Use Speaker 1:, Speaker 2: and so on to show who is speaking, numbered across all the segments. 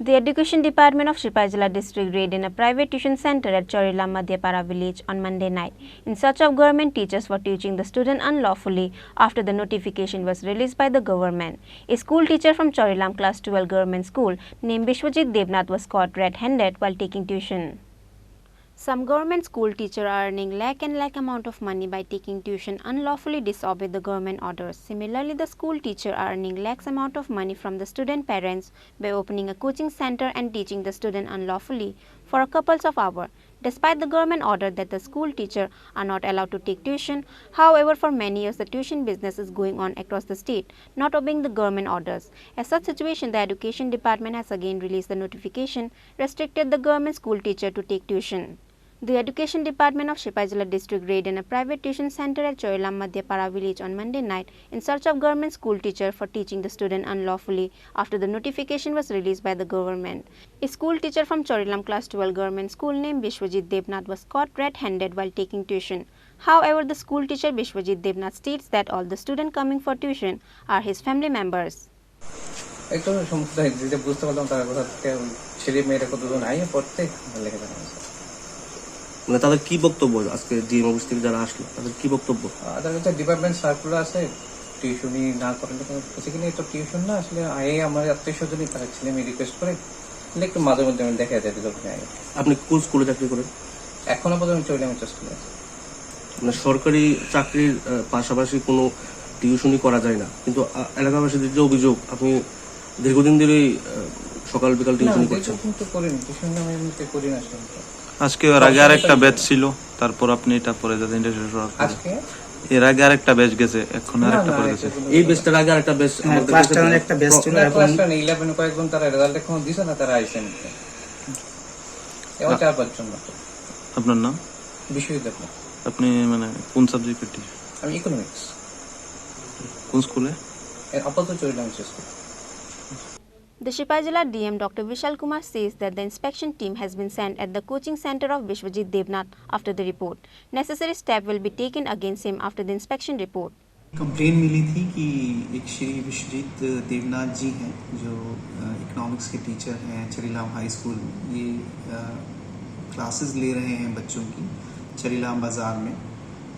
Speaker 1: The Education Department of Tripura district raided a private tuition center at Charilam village on Monday night in search of government teachers for teaching the student unlawfully after the notification was released by the government. A school teacher from Charilam Class 12 Government School named Biswajit Debnath was caught red-handed while taking tuition. Some government school teachers are earning lakh amount of money by taking tuition unlawfully disobey the government orders. Similarly, the school teacher are earning lakhs amount of money from the student parents by opening a coaching center and teaching the student unlawfully for a couple of hours. Despite the government order that the school teacher are not allowed to take tuition, however, for many years the tuition business is going on across the state, not obeying the government orders. As such situation, the Education Department has again released the notification restricted the government school teacher to take tuition. The Education Department of Tripura district raided a private tuition center at Charilam village on Monday night in search of government school teacher for teaching the student unlawfully after the notification was released by the government. A school teacher from Charilam Class 12 Government School named Biswajit Debnath was caught red-handed while taking tuition. However, the school teacher Biswajit Debnath states that all the students coming for tuition are his family members.
Speaker 2: মানে তাদের কি বক্তব্য আজকে DM office থেকে যারা আসলো তাদের কি বক্তব্য?
Speaker 3: তাদের কাছে ডিপার্টমেন্ট সার্কুলার আছে, টিউশনই না করেন বেসিক্যালি এটা টিউশন না, আসলে আগে আমার আত্মীয়-স্বজনই তারা ছেলে মেয়ে রিকোয়েস্ট করে একটু মাঝে মধ্যে আমি দেখা যায় দুটো আগে।
Speaker 2: আপনি কোন স্কুলে চাকরি করেন?
Speaker 3: এখনো পর্যন্ত চরিলাম স্কুলে আছি।
Speaker 2: মানে সরকারি চাকরির পাশাপাশি কোনো টিউশনই করা যায় না, কিন্তু এলাকাবাসীদের যে অভিযোগ আপনি দীর্ঘদিন ধরেই সকাল বিকাল টিউশন করছেন।
Speaker 3: কিন্তু করিনি, টিউশন আমি এমনিতে করি না।
Speaker 4: আজকে এর আগে আরেকটা ব্যাচ ছিল, তারপর আপনি এটা পরে যাবেন
Speaker 3: আজকে
Speaker 4: এর আগে আরেকটা ব্যাচ গেছে, এখন আরেকটা পরে গেছে।
Speaker 2: এই ব্যাচটার আগে আরেকটা ব্যাচ আমাদের
Speaker 3: ক্লাস 10 একটা ব্যাচ ছিল, ক্লাস 11 কয়েকজন তারা রেজাল্ট এখনো দিছে না, তারা আইছেন এও 4-5 জন মাত্র।
Speaker 4: আপনার নাম?
Speaker 3: বিশ্বজিৎ দেবনাথ।
Speaker 4: আপনি মানে কোন সাবজেক্টের টিচার?
Speaker 3: আমি ইকোনমিক্স।
Speaker 4: কোন স্কুলে?
Speaker 3: আপাতত Charilam school.
Speaker 1: The Tripura DM Dr. Vishal Kumar says that the inspection team has been sent at the coaching center of Biswajit Debnath after the report. Necessary step will be taken against him after the inspection report.
Speaker 5: Complaint मिली थी कि एक श्री विश्वजीत देवनाथ जी हैं जो economics के teacher हैं चरीलाम high school में। ये क्लासेस ले रहे हैं बच्चों की चरीलाम बाज़ार में।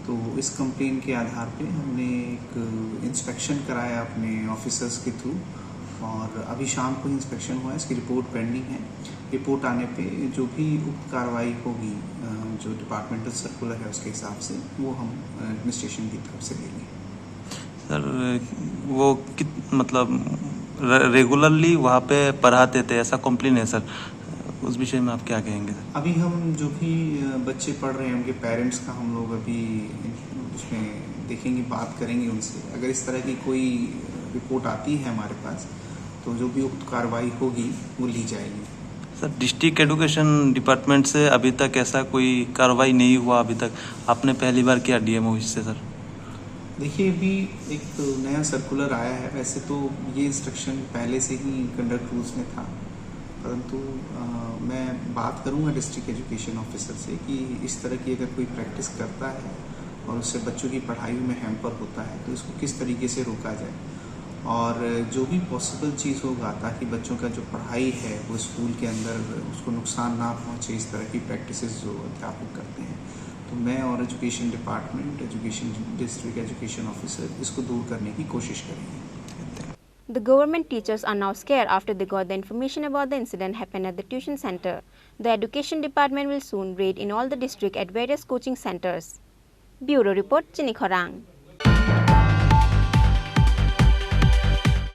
Speaker 5: तो इस कंप्लेन के आधार पे हमने एक इंस्पेक्शन कराया अपने ऑफिसर्स के थ्रू और अभी शाम को इंस्पेक्शन हुआ है, इसकी रिपोर्ट पेंडिंग है। रिपोर्ट आने पे जो भी उक्त कार्रवाई होगी जो डिपार्टमेंटल सर्कुलर है उसके हिसाब से वो हम एडमिनिस्ट्रेशन की तरफ से लेंगे।
Speaker 4: सर वो मतलब रेगुलरली वहाँ पे पढ़ाते थे, ऐसा कंप्लेन है सर, उस विषय में आप क्या कहेंगे सर?
Speaker 5: अभी हम जो भी बच्चे पढ़ रहे हैं उनके पेरेंट्स का हम लोग अभी उसमें देखेंगे, बात करेंगे उनसे। अगर इस तरह की कोई रिपोर्ट आती है हमारे पास तो जो भी उक्त कार्रवाई होगी वो ली जाएगी।
Speaker 4: सर डिस्ट्रिक्ट एजुकेशन डिपार्टमेंट से अभी तक ऐसा कोई कार्रवाई नहीं हुआ अभी तक, आपने पहली बार किया डीएम ऑफिस से सर?
Speaker 5: देखिए अभी एक तो नया सर्कुलर आया है, वैसे तो ये इंस्ट्रक्शन पहले से ही कंडक्ट रूल्स में था, परंतु मैं बात करूंगा डिस्ट्रिक्ट एजुकेशन ऑफिसर से कि इस तरह की अगर कोई प्रैक्टिस करता है और उससे बच्चों की पढ़ाई में हैम्पर होता है तो इसको किस तरीके से रोका जाए और जो भी पॉसिबल चीज़ होगा ताकि बच्चों का जो पढ़ाई है वो स्कूल के अंदर उसको नुकसान ना पहुंचे, इस तरह की प्रैक्टिसेस जो अध्यापक करते हैं, तो मैं और education department district education officer इसको दूर करने की कोशिश करेंगे।
Speaker 1: The government teachers are now scared after they got the information about the incident happened at the tuition center. The Education Department will soon raid in all the district at various coaching centers. Bureau Report, Chini Khorang.